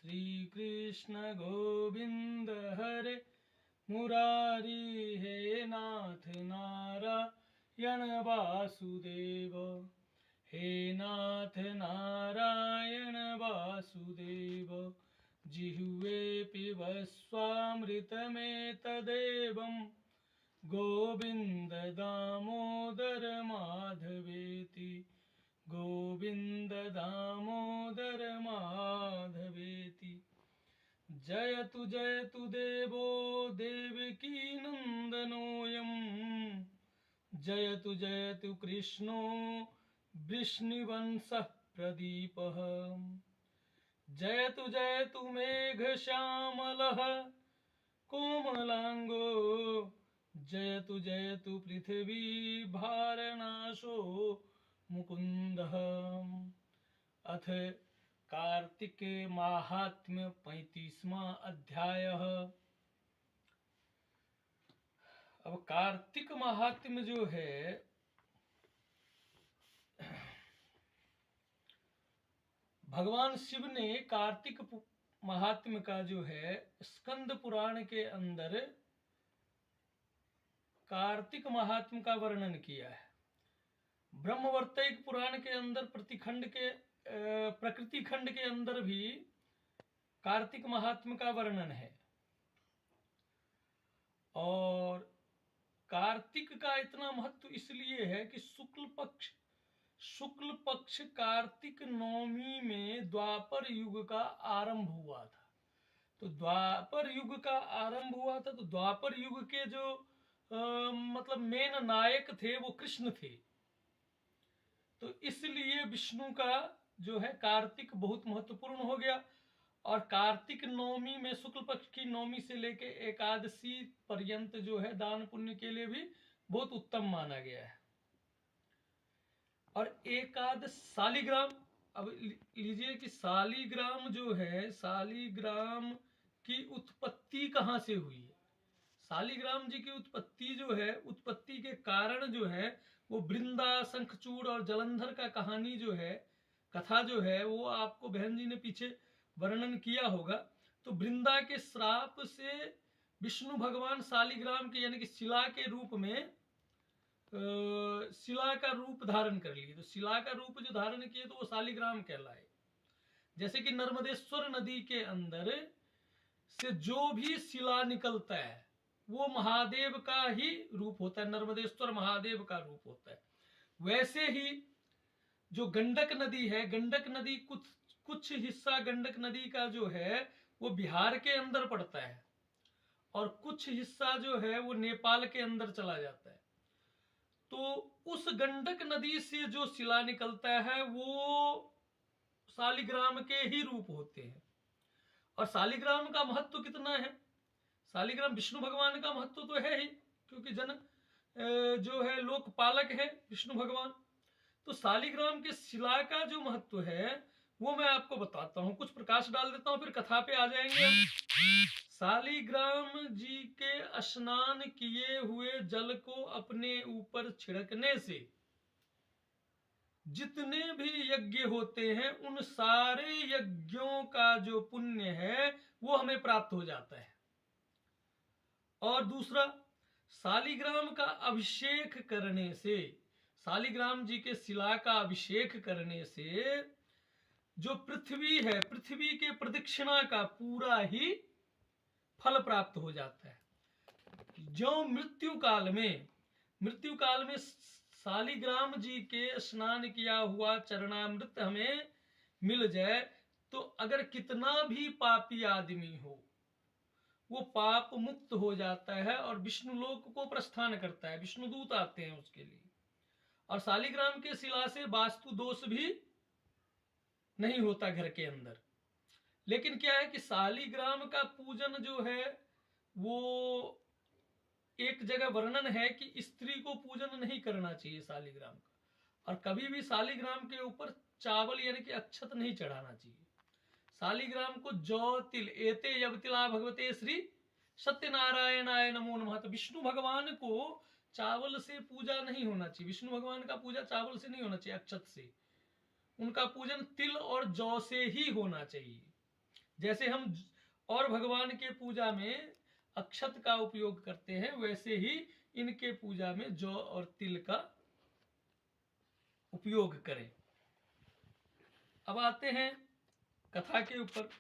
श्री कृष्ण गोविंद हरे मुरारी हे नाथ नारायण वासुदेव, हे नाथ नारायण वासुदेव। जिह्वे पिबस्वामृतमेतदेवं गोविंद दामोदर माधवेति, गोविंद दामोदर माधवेति। जयतु जयतु देवो देवकी नंदनोऽयं, जयतु जयतु कृष्णो वृष्णिवंशः प्रदीपः। जयतु जयतु मेघश्यामलः कोमलांगो, जयतु जयतु पृथ्वी भारनाशो मुकुंदः। अथ कार्तिक माहात्म्य 35वां अध्याय। अब कार्तिक माहात्म्य जो है, भगवान शिव ने कार्तिक महात्म्य का जो है स्कंद पुराण के अंदर कार्तिक महात्म्य का वर्णन किया है। ब्रह्मवर्तैक पुराण के अंदर प्रकृति खंड के अंदर भी कार्तिक महात्म्य का वर्णन है। और कार्तिक का इतना महत्व इसलिए है कि शुक्ल पक्ष कार्तिक नवमी में द्वापर युग का आरंभ हुआ था। तो द्वापर युग का आरंभ हुआ था, तो द्वापर युग के जो मतलब मेन नायक थे वो कृष्ण थे। तो इसलिए विष्णु का जो है कार्तिक बहुत महत्वपूर्ण हो गया। और कार्तिक नवमी में शुक्ल पक्ष की नवमी से लेके एकादशी पर्यंत जो है दान पुण्य के लिए भी बहुत उत्तम माना गया है। और एकादश शालिग्राम, अब लीजिए कि शालिग्राम जो है, शालिग्राम की उत्पत्ति कहाँ से हुई है। शालिग्राम जी की उत्पत्ति जो है, उत्पत्ति के कारण जो है वो वृंदा, शंखचूड़ और जलंधर का कहानी जो है, कथा जो है वो आपको बहन जी ने पीछे वर्णन किया होगा। तो वृंदा के श्राप से विष्णु भगवान शालिग्राम के यानी कि शिला के रूप में शिला का रूप धारण कर लिए। तो शिला का रूप जो धारण किए तो वो शालिग्राम कहलाए। जैसे कि नर्मदेश्वर नदी के अंदर से जो भी शिला निकलता है वो महादेव का ही रूप होता है, नर्मदेश्वर महादेव का रूप होता है। वैसे ही जो गंडक नदी है, गंडक नदी कुछ हिस्सा गंडक नदी का जो है वो बिहार के अंदर पड़ता है और कुछ हिस्सा जो है वो नेपाल के अंदर चला जाता है। तो उस गंडक नदी से जो शिला निकलता है वो शालिग्राम के ही रूप होते हैं। और शालिग्राम का महत्व कितना है, शालिग्राम विष्णु भगवान का महत्व तो है ही, क्योंकि जो है लोकपालक है विष्णु भगवान। तो शालिग्राम के शिला का जो महत्व है वो मैं आपको बताता हूँ, कुछ प्रकाश डाल देता हूँ, फिर कथा पे आ जाएंगे। शालिग्राम जी के स्नान किए हुए जल को अपने ऊपर छिड़कने से जितने भी यज्ञ होते हैं उन सारे यज्ञों का जो पुण्य है वो हमें प्राप्त हो जाता है। और दूसरा, शालिग्राम का अभिषेक करने से, शालिग्राम जी के शिला का अभिषेक करने से जो पृथ्वी है, पृथ्वी के प्रदक्षिणा का पूरा ही फल प्राप्त हो जाता है। जो मृत्यु काल में शालिग्राम जी के स्नान किया हुआ चरणामृत हमें मिल जाए तो अगर कितना भी पापी आदमी हो वो पाप मुक्त हो जाता है और विष्णु लोक को प्रस्थान करता है, विष्णु दूत आते हैं उसके लिए। और शालिग्राम के शिला से वास्तु दोष भी नहीं होता घर के अंदर। लेकिन क्या है कि शालिग्राम का पूजन जो है वो एक जगह वर्णन है कि स्त्री को पूजन नहीं करना चाहिए शालिग्राम का, और कभी भी शालिग्राम के ऊपर चावल यानी कि अक्षत नहीं चढ़ाना चाहिए। शालिग्राम को जौ तिल एते यवतिला भगवते श्री सत्यनारायणाय नमो नमः। तो विष्णु भगवान को चावल से पूजा नहीं होना चाहिए, विष्णु भगवान का पूजा चावल से नहीं होना चाहिए, अक्षत से। उनका पूजन तिल और जौ से ही होना चाहिए। जैसे हम और भगवान के पूजा में अक्षत का उपयोग करते हैं, वैसे ही इनके पूजा में जौ और तिल का उपयोग करें। अब आते हैं कथा के ऊपर।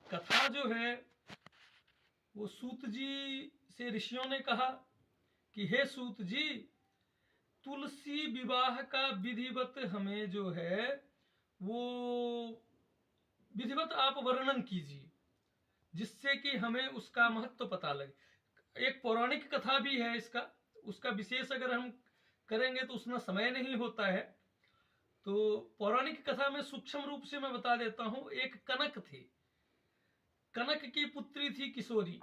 कथा जो है वो सूत जी से ऋषियों ने कहा कि हे सूत जी, तुलसी विवाह का विधिवत हमें जो है वो विधिवत आप वर्णन कीजिए, जिससे कि हमें उसका महत्व पता लगे। एक पौराणिक कथा भी है इसका, उसका विशेष अगर हम करेंगे तो उसमें समय नहीं होता है। तो पौराणिक कथा में सूक्ष्म रूप से मैं बता देता हूं। एक कनक थे, कनक की पुत्री थी किशोरी।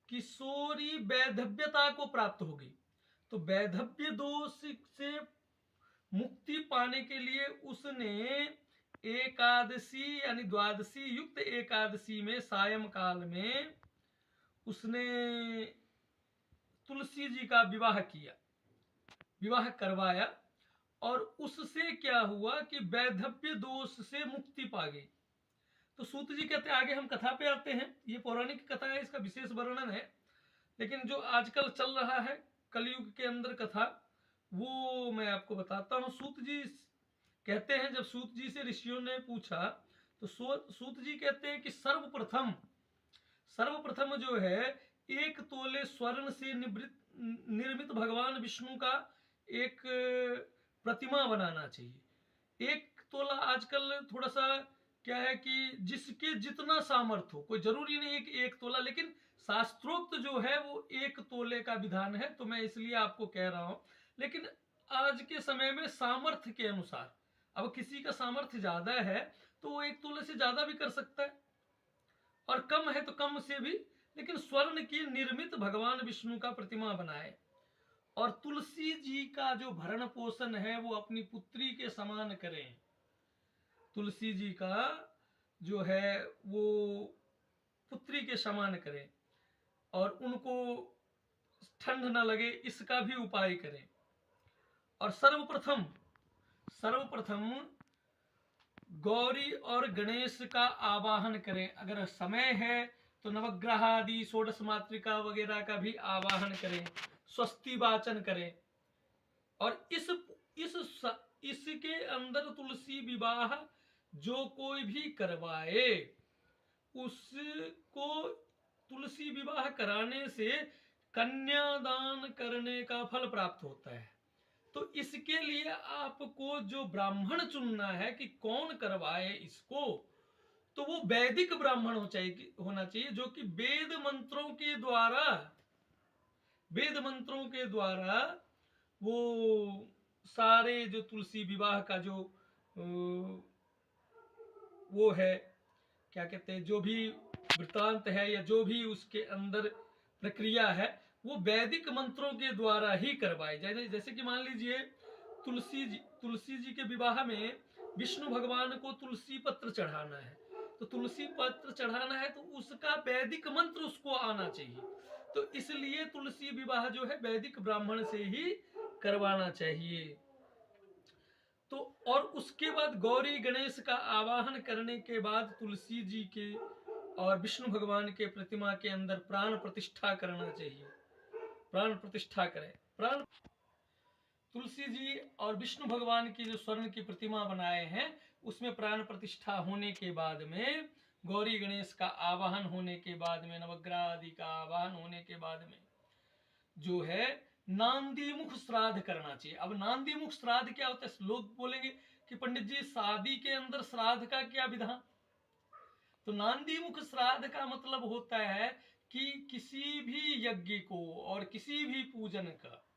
किशोरी वैधव्यता को प्राप्त हो गई, तो वैधव्य दोष से मुक्ति पाने के लिए उसने एकादशी यानी द्वादशी युक्त एकादशी में सायं काल में उसने तुलसी जी का विवाह किया, विवाह करवाया, और उससे क्या हुआ कि वैधव्य दोष से मुक्ति पा गई। तो सूत जी कहते हैं, आगे हम कथा पे आते हैं, ये पौराणिक कथा है, इसका विशेष वर्णन है। लेकिन जो आजकल चल रहा है कलयुग के अंदर कथा, वो मैं आपको बताता हूँ। सूत जी कहते हैं, जब सूत जी से ऋषियों ने पूछा तो सूत जी कहते हैं कि सर्वप्रथम जो है 1 तोले स्वर्ण से निर्मित भगवान विष्णु का एक प्रतिमा बनाना चाहिए। 1 तोला आजकल थोड़ा सा क्या है कि जिसके जितना सामर्थ्य हो, कोई जरूरी नहीं है कि 1 तोला, लेकिन शास्त्रोक्त जो है वो 1 तोले का विधान है, तो मैं इसलिए आपको कह रहा हूं। लेकिन आज के समय में सामर्थ्य के अनुसार, अब किसी का सामर्थ्य ज्यादा है तो वो 1 तोले से ज्यादा भी कर सकता है, और कम है तो कम से भी, लेकिन स्वर्ण की निर्मित भगवान विष्णु का प्रतिमा बनाए। और तुलसी जी का जो भरण पोषण है वो अपनी पुत्री के समान करें। तुलसी जी का जो है वो पुत्री के समान करें, और उनको ठंड न लगे इसका भी उपाय करें। और सर्वप्रथम गौरी और गणेश का आवाहन करें। अगर समय है तो नवग्रह आदि षोडश मातृका वगैरह का भी आवाहन करें, स्वस्ति वाचन करें। और इसके अंदर तुलसी विवाह जो कोई भी करवाए उसको तुलसी विवाह कराने से कन्यादान करने का फल प्राप्त होता है। तो इसके लिए आपको जो ब्राह्मण चुनना है कि कौन करवाए इसको, तो वो वैदिक ब्राह्मण होना चाहिए, जो कि वेद मंत्रों के द्वारा वो सारे जो तुलसी विवाह का जो वो है, क्या कहते हैं, जो भी वृत्तांत है या जो भी उसके अंदर प्रक्रिया है, वो वैदिक मंत्रों के द्वारा ही करवाए जाए। जैसे कि मान लीजिए तुलसी जी के विवाह में विष्णु भगवान को तुलसी पत्र चढ़ाना है, तो तुलसी पत्र चढ़ाना है तो उसका वैदिक मंत्र उसको आना चाहिए। तो इसलिए तुलसी विवाह जो है वैदिक ब्राह्मण से ही करवाना चाहिए। तो और उसके बाद गौरी गणेश का आवाहन करने के बाद तुलसी जी के और विष्णु भगवान के प्रतिमा के अंदर प्राण प्रतिष्ठा करना चाहिए। प्राण प्रतिष्ठा करें। तुलसी जी और विष्णु भगवान की जो स्वर्ण की प्रतिमा बनाए हैं उसमें प्राण प्रतिष्ठा होने के बाद में, गौरी गणेश का आवाहन होने के बाद में, नवग्रह आदि का आवाहन होने के बाद में जो है नांदी मुख श्राद्ध करना चाहिए। अब नांदी मुख श्राद्ध क्या होता है? लोग बोलेंगे कि पंडित जी शादी के अंदर श्राद्ध का क्या विधान? तो नांदी मुख श्राद्ध का मतलब होता है कि किसी भी यज्ञ को और किसी भी पूजन का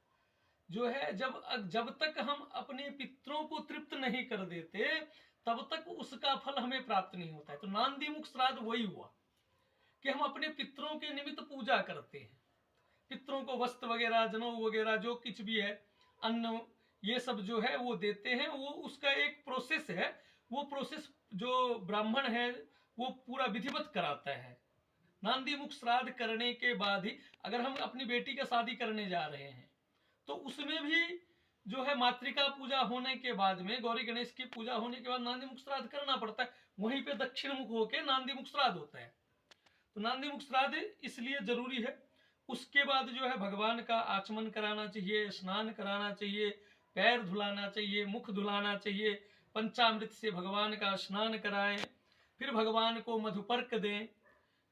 जो है जब तक हम अपने पितरों को तृप्त नहीं कर देते तब तक उसका फल हमें प्राप्त नहीं होता है। तो नांदी मुख श्राद्ध वही हुआ कि हम अपने पितरों के निमित्त पूजा करते हैं, पितरों को वस्त्र वगैरह, जनेऊ वगैरह जो कुछ भी है, अन्न, ये सब जो है वो देते हैं। वो उसका एक प्रोसेस है, वो प्रोसेस जो ब्राह्मण है वो पूरा विधिवत कराता है। नांदी मुख श्राद्ध करने के बाद ही, अगर हम अपनी बेटी का शादी करने जा रहे हैं तो उसमें भी जो है मातृका पूजा होने के बाद में, गौरी गणेश की पूजा होने के बाद नांदी मुख श्राद्ध करना पड़ता है। वहीं पे दक्षिण मुख होके नांदी मुख श्राद्ध होता है। तो नांदी मुख श्राद्ध इसलिए जरूरी है। उसके बाद जो है भगवान का आचमन कराना चाहिए, स्नान कराना चाहिए, पैर धुलाना चाहिए, मुख धुलाना चाहिए, पंचामृत से भगवान का स्नान कराएं, फिर भगवान को मधुपर्क दें।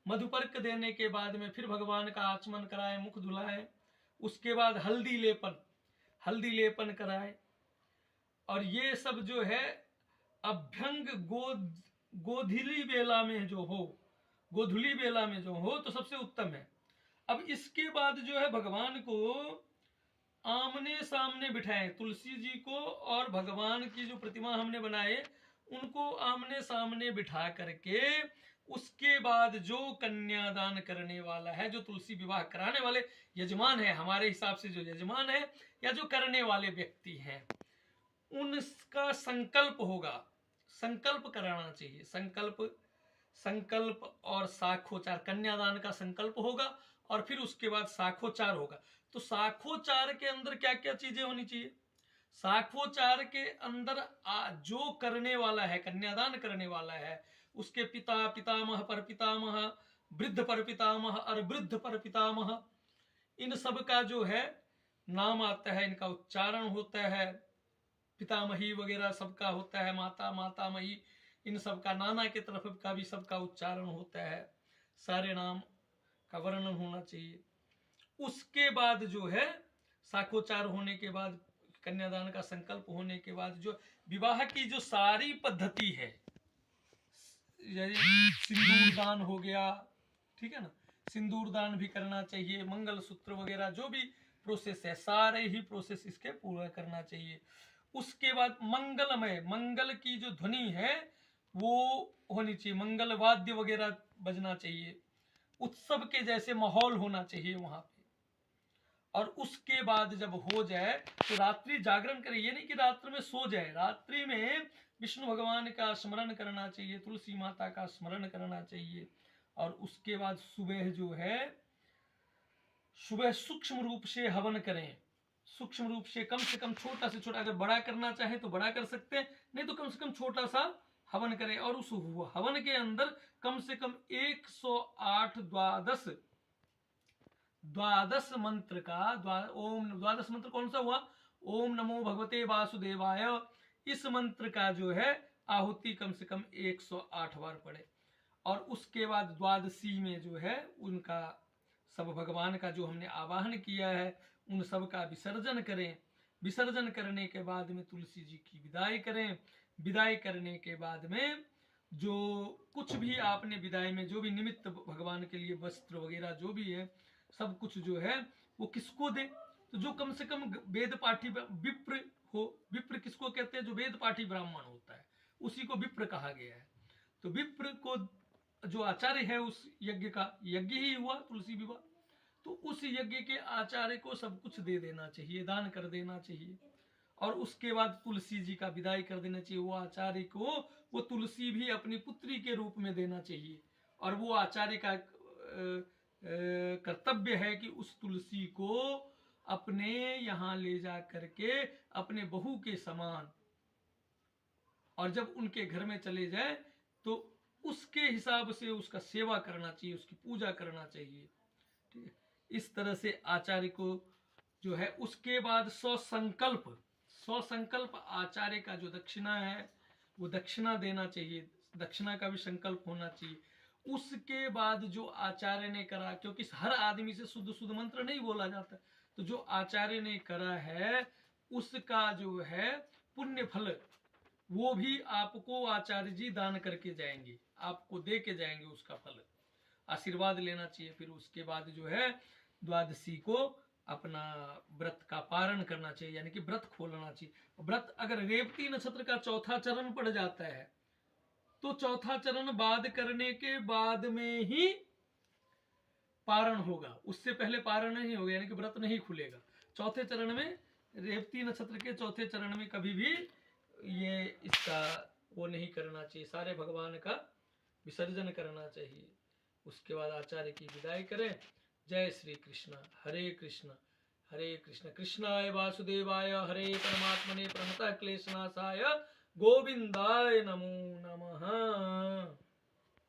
मधुपर्क देने के बाद में फिर भगवान का आचमन कराएं, मुख धुलाएं। उसके बाद हल्दी लेपन कराएं। और ये सब जो है अभ्यंग गोधुली बेला में जो हो तो सबसे उत्तम है। अब इसके बाद जो है भगवान को आमने सामने बिठाएं, तुलसी जी को और भगवान की जो प्रतिमा हमने बनाए उनको आमने सामने बिठा करके उसके बाद जो कन्यादान करने वाला है, जो तुलसी विवाह कराने वाले यजमान है, हमारे हिसाब से जो यजमान है या जो करने वाले व्यक्ति हैं, उनका संकल्प होगा, संकल्प कराना चाहिए। संकल्प और साखोचार, कन्यादान का संकल्प होगा और फिर उसके बाद साखोचार होगा। तो साखोचार के अंदर क्या क्या चीजें होनी चाहिए? साखोचार के अंदर जो करने वाला है, कन्यादान करने वाला है, उसके पिता, पितामह, पर पितामह, वृद्ध पर पितामह और वृद्ध पर पितामह, इन सब का जो है नाम आता है, इनका उच्चारण होता है। पितामही वगैरह सबका होता है, माता, मातामही, इन सब का, नाना के तरफ का भी सबका उच्चारण होता है। सारे नाम का वर्णन होना चाहिए। उसके बाद जो है साखोचार होने के बाद, कन्यादान का संकल्प होने के बाद जो विवाह की जो सारी पद्धति है, सिंदूर दान हो गया, ठीक है ना, सिंदूर दान भी करना चाहिए, मंगल सूत्र वगैरह जो भी प्रोसेस है, सारे ही प्रोसेस इसके पूरा करना चाहिए। उसके बाद मंगलमय, मंगल की जो ध्वनि है वो होनी चाहिए, मंगल वाद्य वगैरह बजना चाहिए, उत्सव के जैसे माहौल होना चाहिए वहां पे। और उसके बाद जब हो जाए तो रात्रि जागरण करे, ये नहीं कि रात्रि में सो जाए, रात्रि में विष्णु भगवान का स्मरण करना चाहिए, तुलसी माता का स्मरण करना चाहिए। और उसके बाद सुबह जो है, सुबह सूक्ष्म रूप से हवन करें, सूक्ष्म रूप से कम छोटा से छोटा, अगर बड़ा करना चाहे तो बड़ा कर सकते हैं, नहीं तो कम से कम छोटा सा हवन करें। और उस हवन के अंदर कम से कम 108 द्वादश मंत्र का ओम, द्वादश मंत्र कौन सा हुआ? ओम नमो भगवते वासुदेवाय, इस मंत्र का जो है आहुति कम से कम 108 बार पढ़े। और उसके बाद द्वादशी में जो है उनका सब भगवान का जो हमने आवाहन किया है उन सब का विसर्जन करें। विसर्जन करने के बाद में तुलसी जी की विदाई करें। विदाई करने के बाद में जो कुछ भी आपने विदाई में जो भी निमित्त भगवान के लिए वस्त्र वगैरह जो भी है सब कुछ जो है वो किसको दे? तो जो कम से कम वेद पाठी विप्र हो, विप्र किसको कहते हैं? जो वेद पाठी ब्राह्मण होता है उसी को विप्र कहा गया है। तो विप्र को जो आचार्य है उस यज्ञ का, यज्ञ ही हुआ तुलसी विवाह, तो उस यज्ञ के आचार्य को सब कुछ दे देना चाहिए, दान कर देना चाहिए। और उसके बाद तुलसी जी का विदाई कर देना चाहिए। वो आचार्य को वो तुलसी भी अपनी पुत्री के रूप में देना चाहिए। और वो आचार्य का कर्तव्य है कि उस तुलसी को अपने यहाँ ले जा करके अपने बहू के समान, और जब उनके घर में चले जाए तो उसके हिसाब से उसका सेवा करना चाहिए, उसकी पूजा करना चाहिए, ठीक है। इस तरह से आचार्य को जो है, उसके बाद स्वसंकल्प आचार्य का जो दक्षिणा है वो दक्षिणा देना चाहिए, दक्षिणा का भी संकल्प होना चाहिए। उसके बाद जो आचार्य ने करा, क्योंकि हर आदमी से शुद्ध मंत्र नहीं बोला जाता, तो जो आचार्य ने करा है उसका जो है पुण्य फल वो भी आपको आचार्य जी दान करके जाएंगे, आपको दे के जाएंगे, उसका फल आशीर्वाद लेना चाहिए। फिर उसके बाद जो है द्वादशी को अपना व्रत का पारण करना चाहिए, यानी कि व्रत खोलना चाहिए। व्रत अगर रेवती नक्षत्र का चौथा चरण पड़ जाता है तो चौथा चरण बाद करने के बाद में ही पारण होगा, उससे पहले पारण नहीं होगा, यानी कि व्रत नहीं खुलेगा। चौथे चरण में, रेवती नक्षत्र के चौथे चरण में कभी भी ये इसका वो नहीं करना चाहिए, सारे भगवान का विसर्जन करना चाहिए। उसके बाद आचार्य की विदाई करें। जय श्री कृष्ण, हरे कृष्ण हरे कृष्ण। कृष्णाय वासुदेवाय हरे परमात्मने प्रणतः क्लेशनाशाय गोविंदाय नमो नमः।